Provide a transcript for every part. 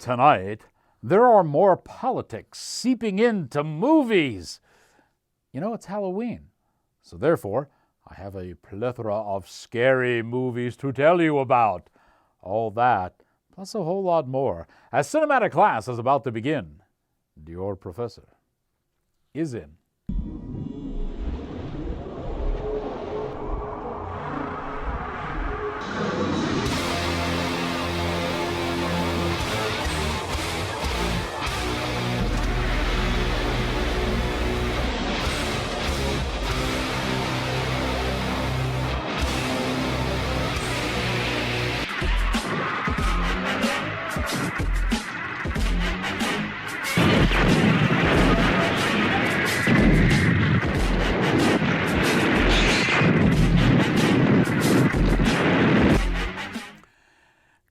Tonight, there are more politics seeping into movies. You know, it's Halloween, so therefore, I have a plethora of scary movies to tell you about. All that, plus a whole lot more, as cinematic class is about to begin. Your professor is in.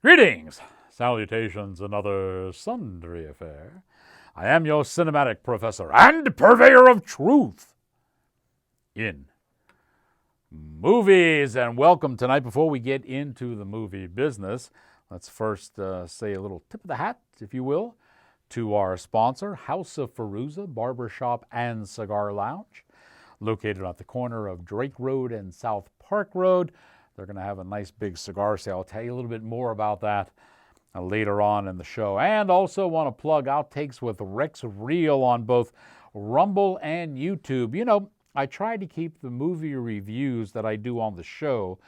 Greetings, salutations, and other sundry affair. I am your cinematic professor and purveyor of truth in movies. And welcome tonight. Before we get into the movie business, let's first say a little tip of the hat, if you will, to our sponsor, House of Fairuza Barbershop and Cigar Lounge, located at the corner of Drake Road and South Park Road. They're going to have a nice big cigar sale. I'll tell you a little bit more about that later on in the show. And also want to plug Outtakes with Rex Reel on both Rumble and YouTube. You know, I try to keep the movie reviews that I do on the show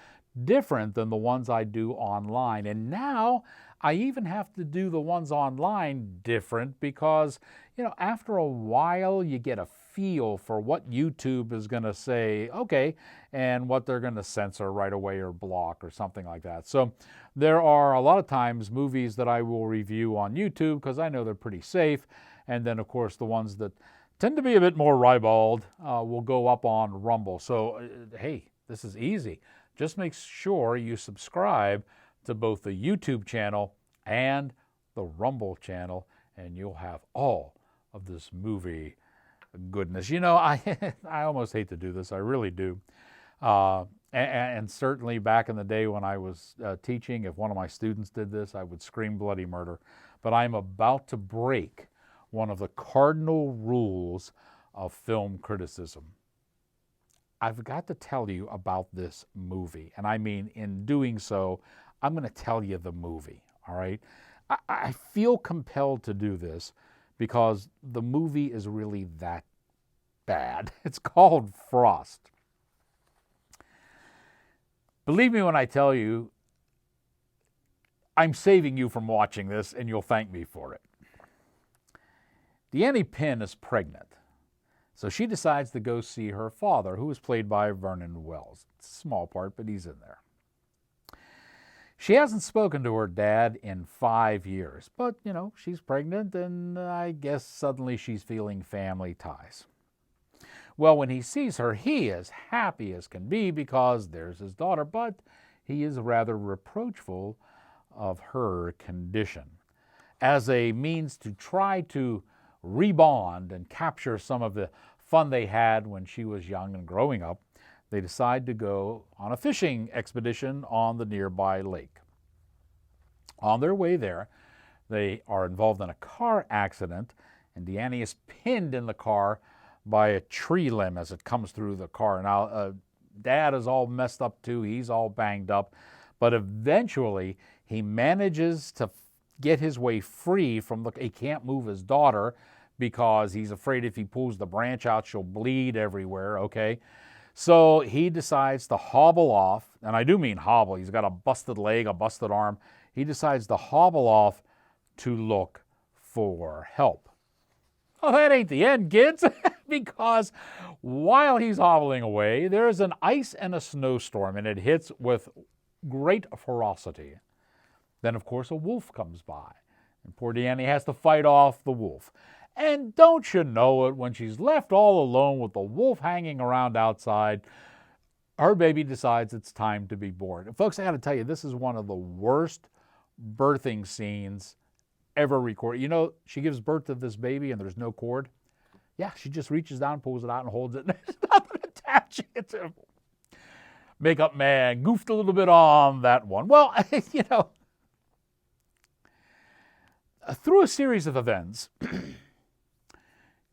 different than the ones I do online. And now I even have to do the ones online different because, you know, after a while you get a feel for what YouTube is going to say, okay, and what they're going to censor right away or block or something like that. So there are a lot of times movies that I will review on YouTube because I know they're pretty safe. And then, of course, the ones that tend to be a bit more ribald will go up on Rumble. So, hey, this is easy. Just make sure you subscribe to both the YouTube channel and the Rumble channel, and you'll have all of this movie goodness. You know, I almost hate to do this. I really do. And certainly back in the day when I was teaching, if one of my students did this, I would scream bloody murder. But I'm about to break one of the cardinal rules of film criticism. I've got to tell you about this movie. And I mean, in doing so, I'm going to tell you the movie, all right? I feel compelled to do this because the movie is really that bad. It's called Frost. Believe me when I tell you, I'm saving you from watching this, and you'll thank me for it. Deanne Penn is pregnant, so she decides to go see her father, who is played by Vernon Wells. It's a small part, but he's in there. She hasn't spoken to her dad in 5 years, but, you know, she's pregnant, and I guess suddenly she's feeling family ties. Well, when he sees her, he is happy as can be because there's his daughter, but he is rather reproachful of her condition. As a means to try to rebond and capture some of the fun they had when she was young and growing up, they decide to go on a fishing expedition on the nearby lake. On their way there, they are involved in a car accident, and Deanne is pinned in the car by a tree limb as it comes through the car. Now, Dad is all messed up too. He's all banged up. But eventually, he manages to get his way free from he can't move his daughter because he's afraid if he pulls the branch out, she'll bleed everywhere, okay? So he decides to hobble off, and I do mean hobble. He's got a busted leg, a busted arm. He decides to hobble off to look for help. Oh, that ain't the end, kids, because while he's hobbling away, there's an ice and a snowstorm, and it hits with great ferocity. Then, of course, a wolf comes by, and poor Deanne has to fight off the wolf. And don't you know it, when she's left all alone with the wolf hanging around outside, her baby decides it's time to be born. And folks, I got to tell you, this is one of the worst birthing scenes ever recorded. You know, she gives birth to this baby and there's no cord. Yeah, she just reaches down, pulls it out, and holds it. There's nothing attaching it to. Makeup man goofed a little bit on that one. Well, you know, Through a series of events,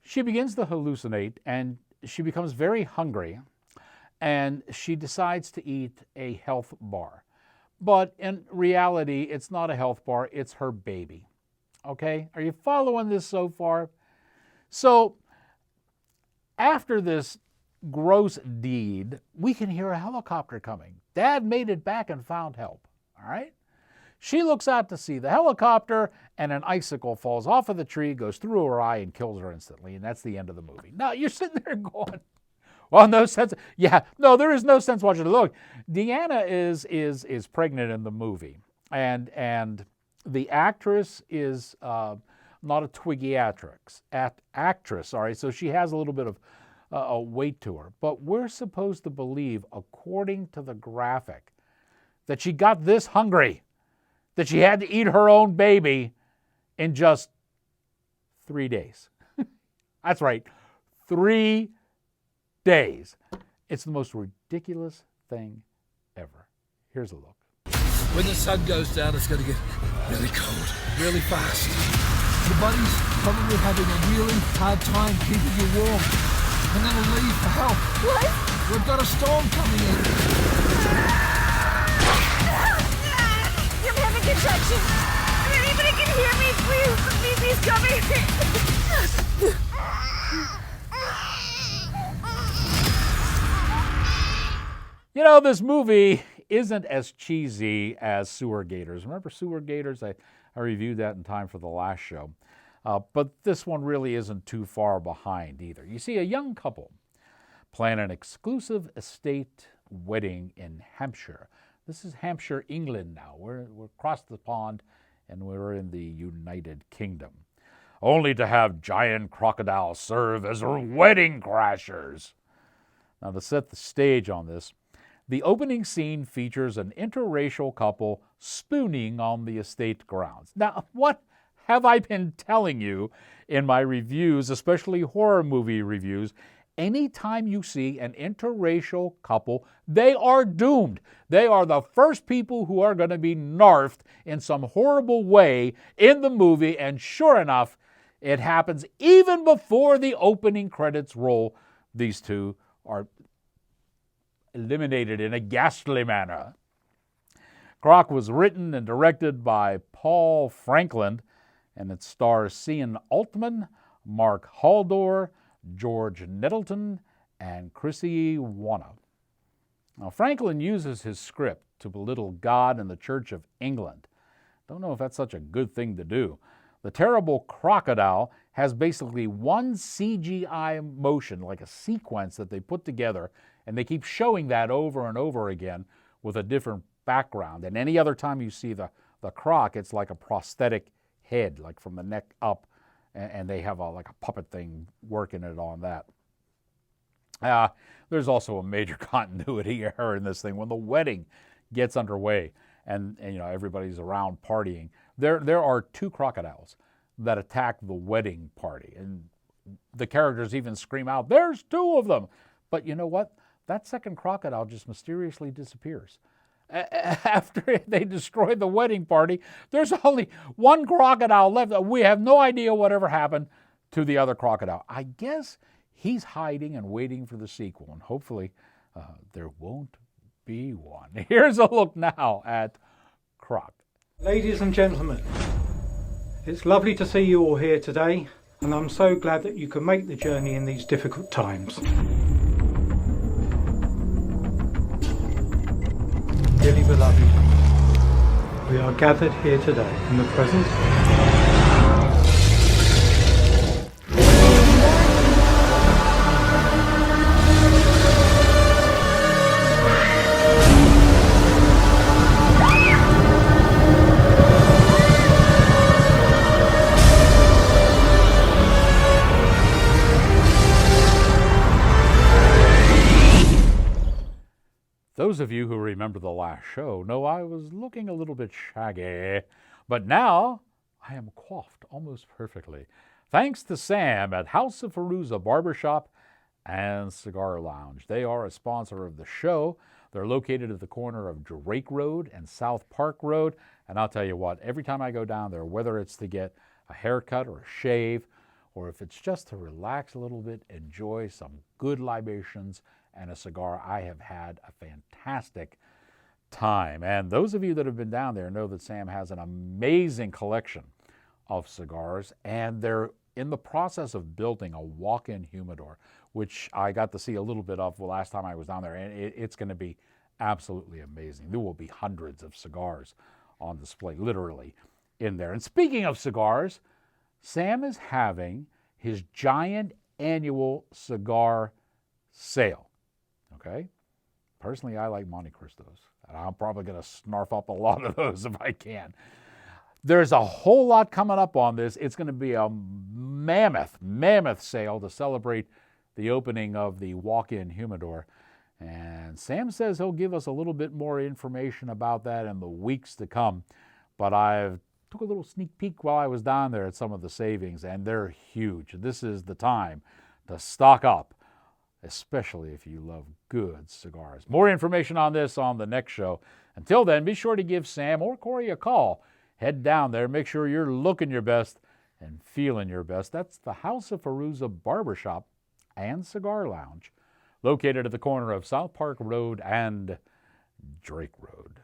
she begins to hallucinate and she becomes very hungry, and she decides to eat a health bar. But in reality, it's not a health bar, it's her baby. Okay? Are you following this so far? So, after this gross deed, we can hear a helicopter coming. Dad made it back and found help. All right? She looks out to see the helicopter, and an icicle falls off of the tree, goes through her eye, and kills her instantly. And that's the end of the movie. Now, you're sitting there going, well, no sense. Yeah, no, there is no sense watching it. Look, Deanna is pregnant in the movie, and the actress is not a twiggy actress. Sorry, so she has a little bit of a weight to her. But we're supposed to believe, according to the graphic, that she got this hungry, that she had to eat her own baby in just 3 days. That's right, 3 days. It's the most ridiculous thing ever. Here's a look. When the sun goes down, it's going to get really cold, really fast. The buddy's probably having a really hard time keeping you warm. I'm going to leave for help. What? We've got a storm coming in. I'm having contractions. If anybody can hear me, please come here. You know, this movie isn't as cheesy as Sewer Gators. Remember Sewer Gators? I reviewed that in time for the last show. But this one really isn't too far behind either. You see, a young couple plan an exclusive estate wedding in Hampshire. This is Hampshire, England now. We're across the pond, and we're in the United Kingdom. Only to have giant crocodiles serve as wedding crashers. Now, to set the stage on this, the opening scene features an interracial couple spooning on the estate grounds. Now, what have I been telling you in my reviews, especially horror movie reviews? Anytime you see an interracial couple, they are doomed. They are the first people who are going to be narfed in some horrible way in the movie, and sure enough, it happens even before the opening credits roll. These two are eliminated in a ghastly manner. Croc was written and directed by Paul Franklin, and it stars Cian Altman, Mark Haldor, George Nettleton, and Chrissy Wanna. Now, Franklin uses his script to belittle God and the Church of England. Don't know if that's such a good thing to do. The terrible crocodile has basically one CGI motion, like a sequence that they put together, and they keep showing that over and over again with a different background. And any other time you see the croc, it's like a prosthetic head, like from the neck up, and they have like a puppet thing working it on that. There's also a major continuity error in this thing. When the wedding gets underway and you know everybody's around partying, there are two crocodiles that attack the wedding party, and the characters even scream out, "There's two of them!" But you know what? That second crocodile just mysteriously disappears. After they destroy the wedding party, there's only one crocodile left. We have no idea whatever happened to the other crocodile. I guess he's hiding and waiting for the sequel, and hopefully there won't be one. Here's a look now at Croc. Ladies and gentlemen, it's lovely to see you all here today, and I'm so glad that you can make the journey in these difficult times. Dearly beloved, we are gathered here today in the presence Those of you who remember the last show know I was looking a little bit shaggy, but now I am coiffed almost perfectly. Thanks to Sam at House of Feruza Barbershop and Cigar Lounge. They are a sponsor of the show. They're located at the corner of Drake Road and South Park Road. And I'll tell you what, every time I go down there, whether it's to get a haircut or a shave, or if it's just to relax a little bit, enjoy some good libations and a cigar, I have had a fantastic time. And those of you that have been down there know that Sam has an amazing collection of cigars, and they're in the process of building a walk-in humidor, which I got to see a little bit of the last time I was down there, and it's going to be absolutely amazing. There will be hundreds of cigars on display, literally, in there. And speaking of cigars, Sam is having his giant annual cigar sale, okay? Personally, I like Monte Cristos, and I'm probably going to snarf up a lot of those if I can. There's a whole lot coming up on this. It's going to be a mammoth sale to celebrate the opening of the walk-in humidor. And Sam says he'll give us a little bit more information about that in the weeks to come. But I took a little sneak peek while I was down there at some of the savings, and they're huge. This is the time to stock up, especially if you love good cigars. More information on this on the next show. Until then, be sure to give Sam or Corey a call. Head down there, make sure you're looking your best and feeling your best. That's the House of Fairuza Barbershop and Cigar Lounge, located at the corner of South Park Road and Drake Road.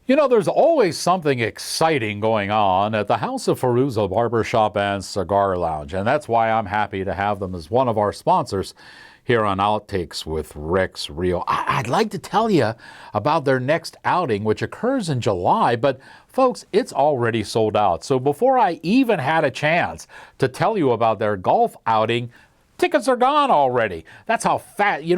You know, there's always something exciting going on at the House of Fairuza Barbershop and Cigar Lounge, and that's why I'm happy to have them as one of our sponsors here on Outtakes with Rex Rio. I'd like to tell you about their next outing, which occurs in July, but folks, it's already sold out. So before I even had a chance to tell you about their golf outing, tickets are gone already. That's how fast, you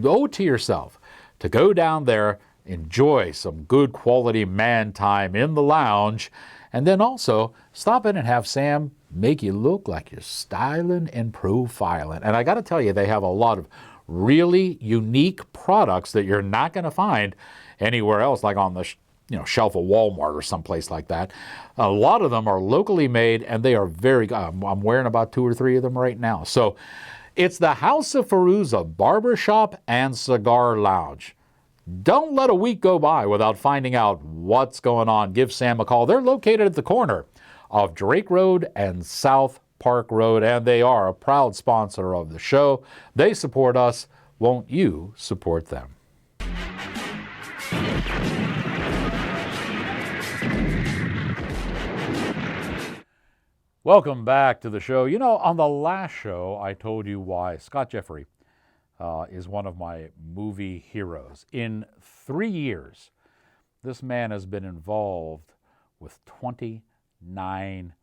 owe it to yourself to go down there, enjoy some good quality man time in the lounge, and then also stop in and have Sam make you look like you're styling and profiling. And I got to tell you, they have a lot of really unique products that you're not going to find anywhere else, like on the shelf of Walmart or someplace like that. A lot of them are locally made, and they are very good. I'm wearing about 2 or 3 of them right now. So it's the House of Fairuza Barbershop and Cigar Lounge. Don't let a week go by without finding out what's going on. Give Sam a call. They're located at the corner of Drake Road and South Park Road, and they are a proud sponsor of the show. They support us. Won't you support them? Welcome back to the show. You know, on the last show, I told you why Scott Jeffrey is one of my movie heroes. In 3 years, this man has been involved with 29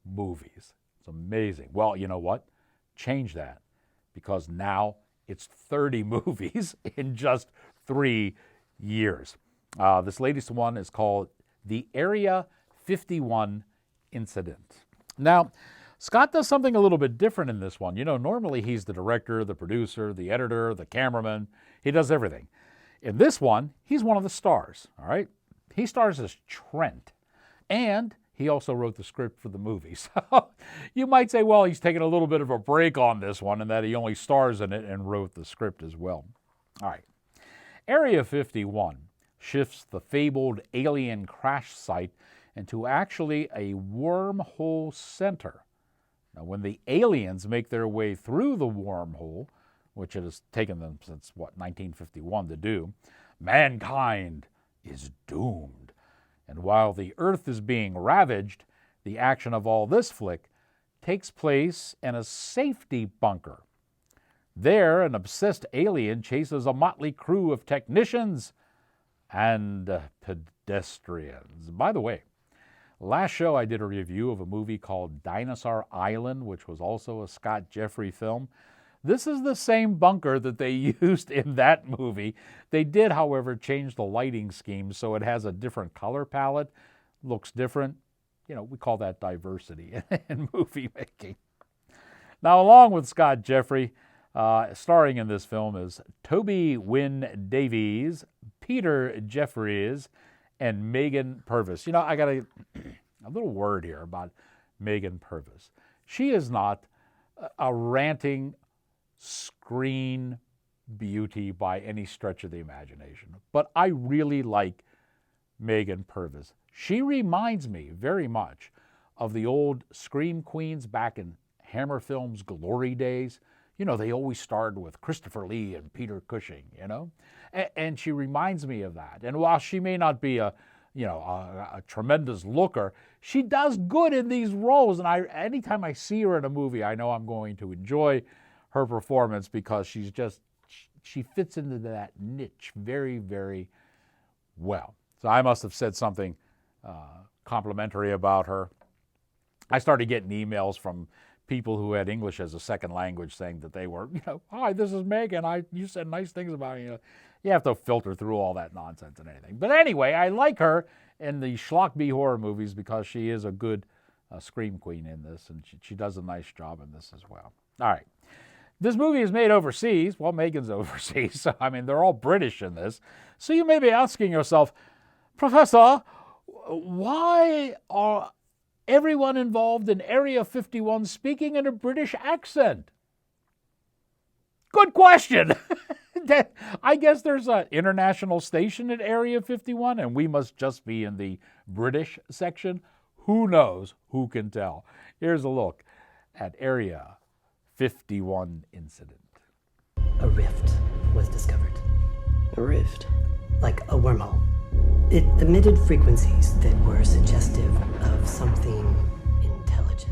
movies. It's amazing. Well, you know what? Change that, because now it's 30 movies in just 3 years. This latest one is called The Area 51 Incident. Now, Scott does something a little bit different in this one. You know, normally he's the director, the producer, the editor, the cameraman. He does everything. In this one, he's one of the stars, all right? He stars as Trent, and he also wrote the script for the movie. So you might say, well, he's taking a little bit of a break on this one and that he only stars in it and wrote the script as well. All right. Area 51 shifts the fabled alien crash site into actually a wormhole center. Now, when the aliens make their way through the wormhole, which it has taken them since, 1951 to do, mankind is doomed. And while the Earth is being ravaged, the action of all this flick takes place in a safety bunker. There, an obsessed alien chases a motley crew of technicians and pedestrians. By the way, last show I did a review of a movie called Dinosaur Island, which was also a Scott Jeffrey film. This is the same bunker that they used in that movie. They did, however, change the lighting scheme so it has a different color palette, looks different. You know, we call that diversity in movie making. Now, along with Scott Jeffrey, starring in this film is Toby Wynn Davies, Peter Jeffries, and Megan Purvis. You know, I got a little word here about Megan Purvis. She is not a ranting screen beauty by any stretch of the imagination. But I really like Megan Purvis. She reminds me very much of the old Scream Queens back in Hammer Films' glory days. You know, they always started with Christopher Lee and Peter Cushing, you know? And she reminds me of that. And while she may not be a tremendous looker, she does good in these roles. And anytime I see her in a movie, I know I'm going to enjoy her performance because she fits into that niche very, very well. So I must have said something complimentary about her. I started getting emails from people who had English as a second language saying that they were, hi, this is Megan. You said nice things about me. You have to filter through all that nonsense and anything. But anyway, I like her in the Schlock B horror movies because she is a good scream queen in this, and she does a nice job in this as well. All right. This movie is made overseas. Well, Megan's overseas. So, I mean, they're all British in this. So you may be asking yourself, Professor, why are everyone involved in Area 51 speaking in a British accent? Good question. I guess there's an international station at Area 51, and we must just be in the British section. Who knows? Who can tell? Here's a look at Area 51 incident. A rift was discovered. A rift? Like a wormhole. It emitted frequencies that were suggestive of something intelligent.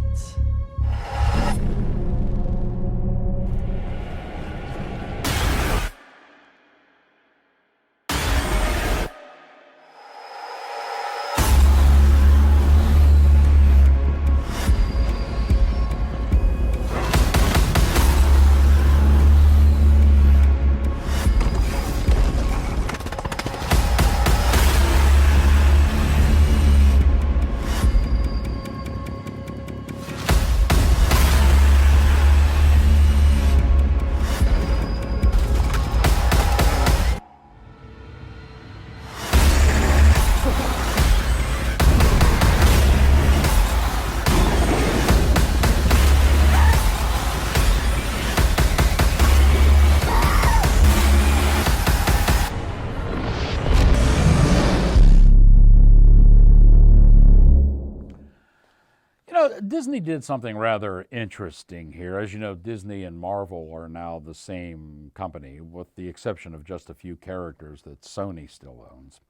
Disney did something rather interesting here. As you know, Disney and Marvel are now the same company, with the exception of just a few characters that Sony still owns.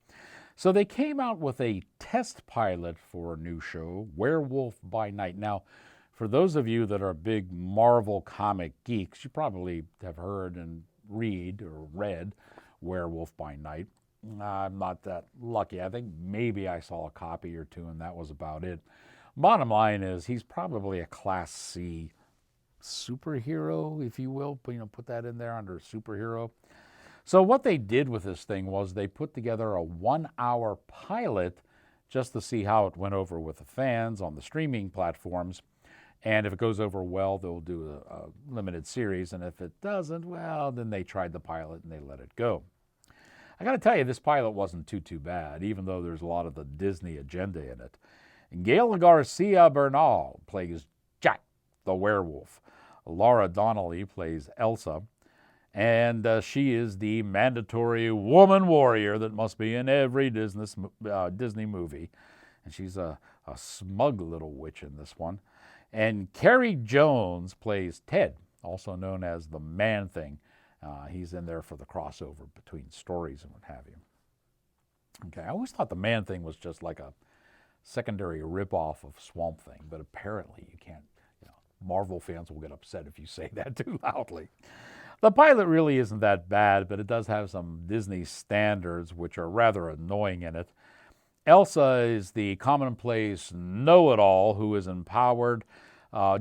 So they came out with a test pilot for a new show, Werewolf by Night. Now, for those of you that are big Marvel comic geeks, you probably have heard and read Werewolf by Night. I'm not that lucky. I think maybe I saw a copy or two, and that was about it. Bottom line is he's probably a Class C superhero, if you will. Put that in there under superhero. So what they did with this thing was they put together a 1-hour pilot just to see how it went over with the fans on the streaming platforms. And if it goes over well, they'll do a limited series. And if it doesn't, well, then they tried the pilot and they let it go. I got to tell you, this pilot wasn't too bad, even though there's a lot of the Disney agenda in it. Gail Garcia Bernal plays Jack, the werewolf. Laura Donnelly plays Elsa. And she is the mandatory woman warrior that must be in every Disney movie. And she's a smug little witch in this one. And Kerry Jones plays Ted, also known as the Man-Thing. He's in there for the crossover between stories and what have you. Okay, I always thought the Man-Thing was just like a secondary ripoff of Swamp Thing, but apparently you can't. Marvel fans will get upset if you say that too loudly. The pilot really isn't that bad, but it does have some Disney standards which are rather annoying in it. Elsa is the commonplace know-it-all who is empowered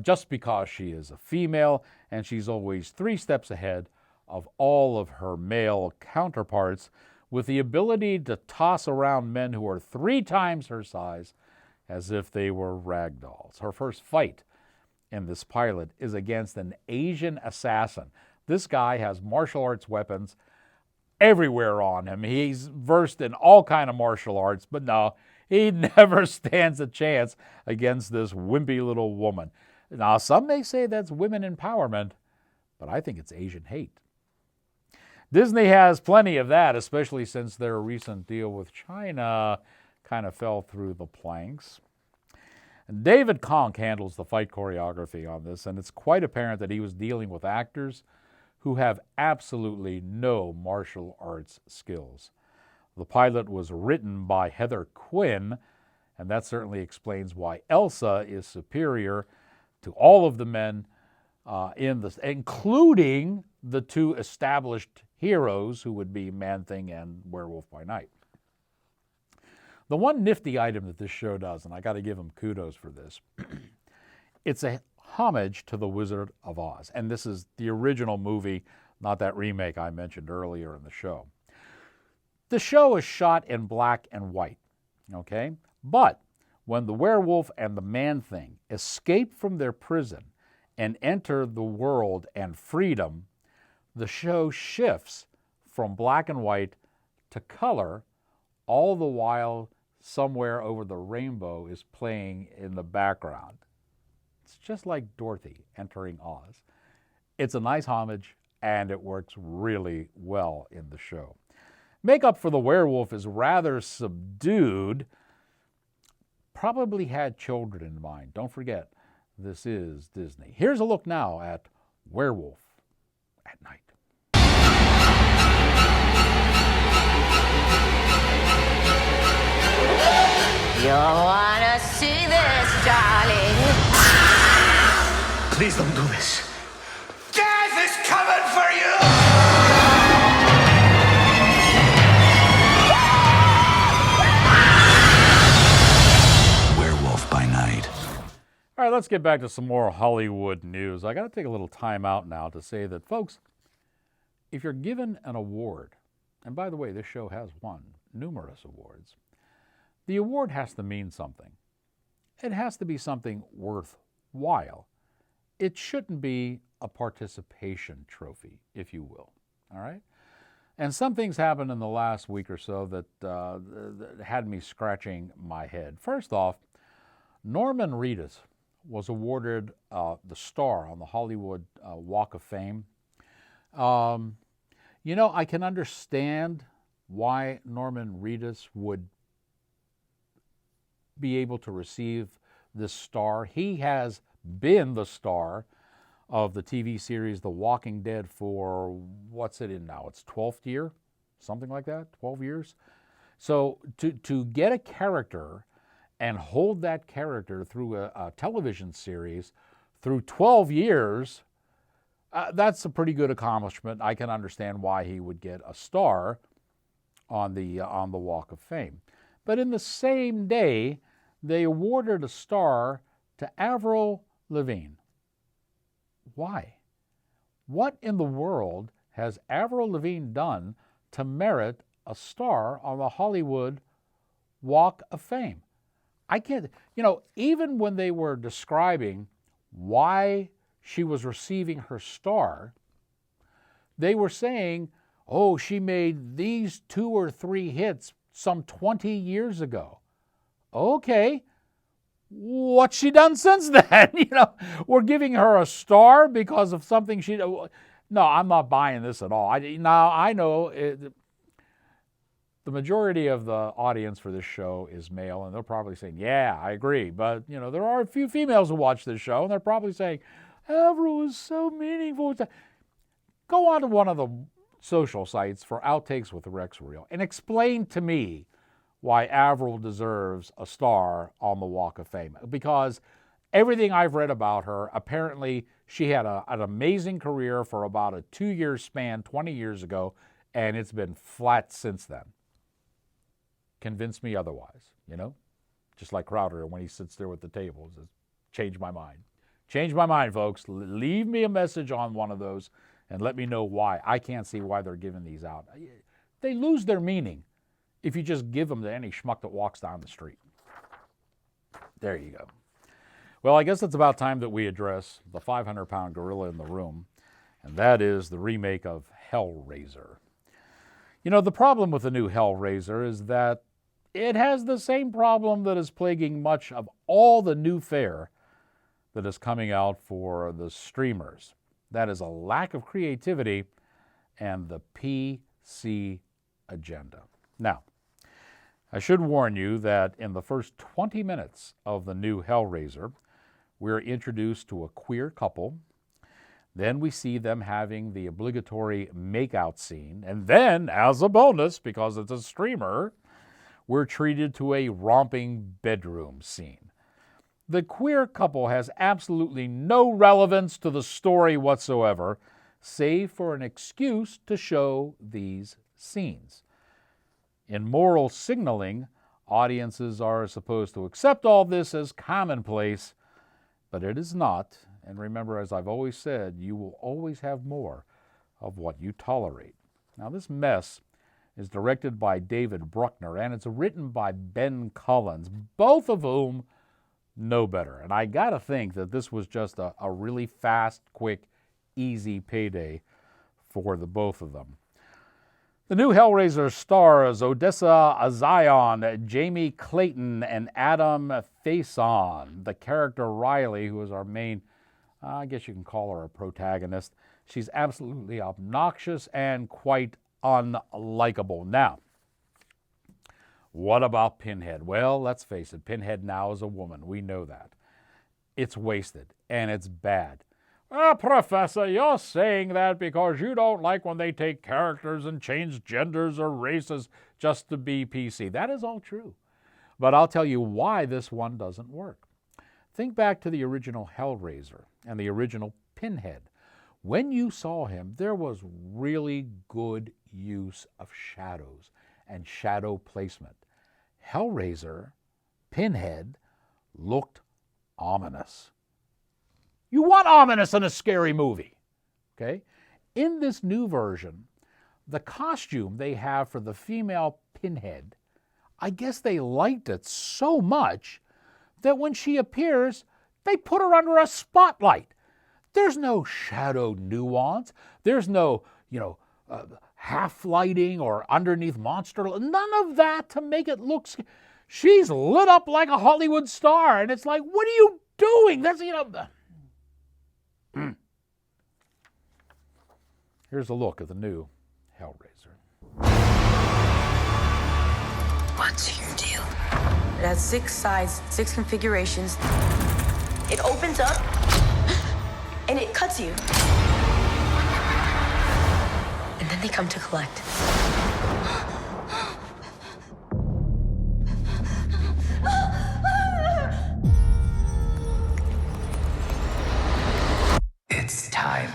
just because she is a female, and she's always 3 steps ahead of all of her male counterparts, with the ability to toss around men who are 3 times her size as if they were rag dolls. Her first fight in this pilot is against an Asian assassin. This guy has martial arts weapons everywhere on him. He's versed in all kind of martial arts, but no, he never stands a chance against this wimpy little woman. Now, some may say that's women empowerment, but I think it's Asian hate. Disney has plenty of that, especially since their recent deal with China kind of fell through the planks. And David Konk handles the fight choreography on this, and it's quite apparent that he was dealing with actors who have absolutely no martial arts skills. The pilot was written by Heather Quinn, and that certainly explains why Elsa is superior to all of the men in this, including the two established heroes who would be Man-Thing and Werewolf by Night. The one nifty item that this show does, and I got to give them kudos for this, it's a homage to The Wizard of Oz. And this is the original movie, not that remake I mentioned earlier in the show. The show is shot in black and white, okay? But when the werewolf and the Man-Thing escape from their prison and enter the world and freedom, the show shifts from black and white to color, all the while Somewhere Over the Rainbow is playing in the background. It's just like Dorothy entering Oz. It's a nice homage, and it works really well in the show. Makeup for the werewolf is rather subdued. Probably had children in mind. Don't forget, this is Disney. Here's a look now at Werewolf at Night. You wanna see this, darling? Please don't do this. Death is coming for you! Werewolf by Night. All right, let's get back to some more Hollywood news. I got to take a little time out now to say that, folks, if you're given an award, and by the way, this show has won numerous awards, the award has to mean something. It has to be something worthwhile. It shouldn't be a participation trophy, if you will. All right? And some things happened in the last week or so that had me scratching my head. First off, Norman Reedus was awarded the star on the Hollywood Walk of Fame. You know, I can understand why Norman Reedus would be able to receive this star. He has been the star of the TV series The Walking Dead for, what's it in now? It's 12th year? Something like that? 12 years? So to get a character and hold that character through a television series through 12 years, that's a pretty good accomplishment. I can understand why he would get a star on the Walk of Fame. But in the same day, they awarded a star to Avril Lavigne. Why? What in the world has Avril Lavigne done to merit a star on the Hollywood Walk of Fame? I can't, even when they were describing why she was receiving her star, they were saying, oh, she made these 2 or 3 hits some 20 years ago. Okay, what's she done since then? We're giving her a star because of something she... No, I'm not buying this at all. I know the majority of the audience for this show is male, and they're probably saying, yeah, I agree. But, there are a few females who watch this show, and they're probably saying, Avril is so meaningful. Go on to one of the social sites for Outtakes with Rex Reel and explain to me why Avril deserves a star on the Walk of Fame. Because everything I've read about her, apparently she had an amazing career for about a 2-year span 20 years ago, and it's been flat since then. Convince me otherwise, Just like Crowder when he sits there with the table, says, change my mind. Change my mind, folks. Leave me a message on one of those and let me know why. I can't see why they're giving these out. They lose their meaning if you just give them to any schmuck that walks down the street. There you go. Well, I guess it's about time that we address the 500-pound gorilla in the room, and that is the remake of Hellraiser. The problem with the new Hellraiser is that it has the same problem that is plaguing much of all the new fare that is coming out for the streamers. That is a lack of creativity and the PC agenda. Now, I should warn you that in the first 20 minutes of the new Hellraiser, we're introduced to a queer couple. Then we see them having the obligatory makeout scene. And then, as a bonus, because it's a streamer, we're treated to a romping bedroom scene. The queer couple has absolutely no relevance to the story whatsoever, save for an excuse to show these scenes. In moral signaling, audiences are supposed to accept all this as commonplace, but it is not. And remember, as I've always said, you will always have more of what you tolerate. Now, this mess is directed by David Bruckner, and it's written by Ben Collins, both of whom know better. And I got to think that this was just a really fast, quick, easy payday for the both of them. The new Hellraiser stars Odessa Azion, Jamie Clayton, and Adam Faison. The character Riley, who is our main, I guess you can call her a protagonist, she's absolutely obnoxious and quite unlikable. Now, what about Pinhead? Well, let's face it, Pinhead now is a woman. We know that. It's wasted, and it's bad. Professor, you're saying that because you don't like when they take characters and change genders or races just to be PC. That is all true. But I'll tell you why this one doesn't work. Think back to the original Hellraiser and the original Pinhead. When you saw him, there was really good use of shadows and shadow placement. Hellraiser, Pinhead, looked ominous. You want ominous in a scary movie, okay? In this new version, the costume they have for the female Pinhead, I guess they liked it so much that when she appears, they put her under a spotlight. There's no shadow nuance. There's no, half lighting or underneath monster. None of that to make it look. She's lit up like a Hollywood star, and it's like, what are you doing? That's, Here's a look at the new Hellraiser. What's your deal? It has 6 sides, 6 configurations. It opens up, and it cuts you. And then they come to collect. It's time.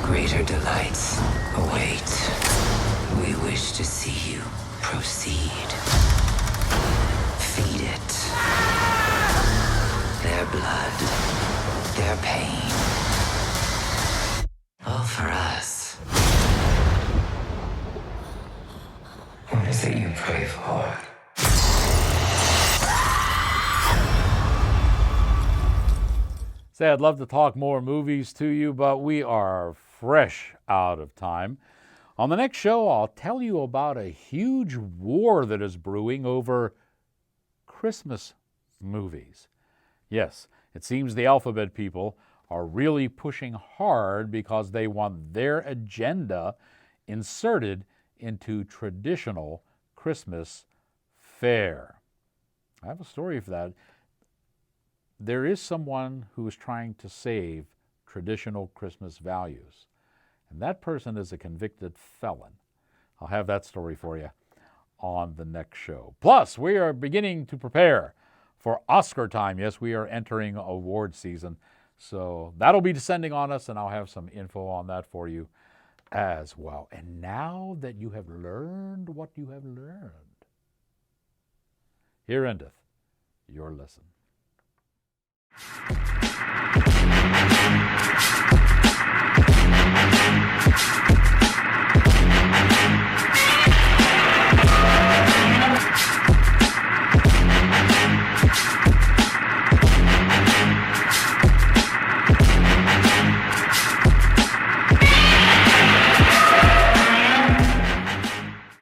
Greater delights await. We wish to see you proceed. Feed it. Their blood, their pain. All for us. What is it you pray for? Say, I'd love to talk more movies to you, but we are fresh out of time. On the next show, I'll tell you about a huge war that is brewing over Christmas movies. Yes, it seems the alphabet people are really pushing hard because they want their agenda inserted into traditional Christmas fare. I have a story for that. There is someone who is trying to save traditional Christmas values, and that person is a convicted felon. I'll have that story for you on the next show. Plus, we are beginning to prepare for Oscar time. Yes, we are entering award season, so that'll be descending on us, and I'll have some info on that for you as well. And now that you have learned what you have learned, here endeth your lesson.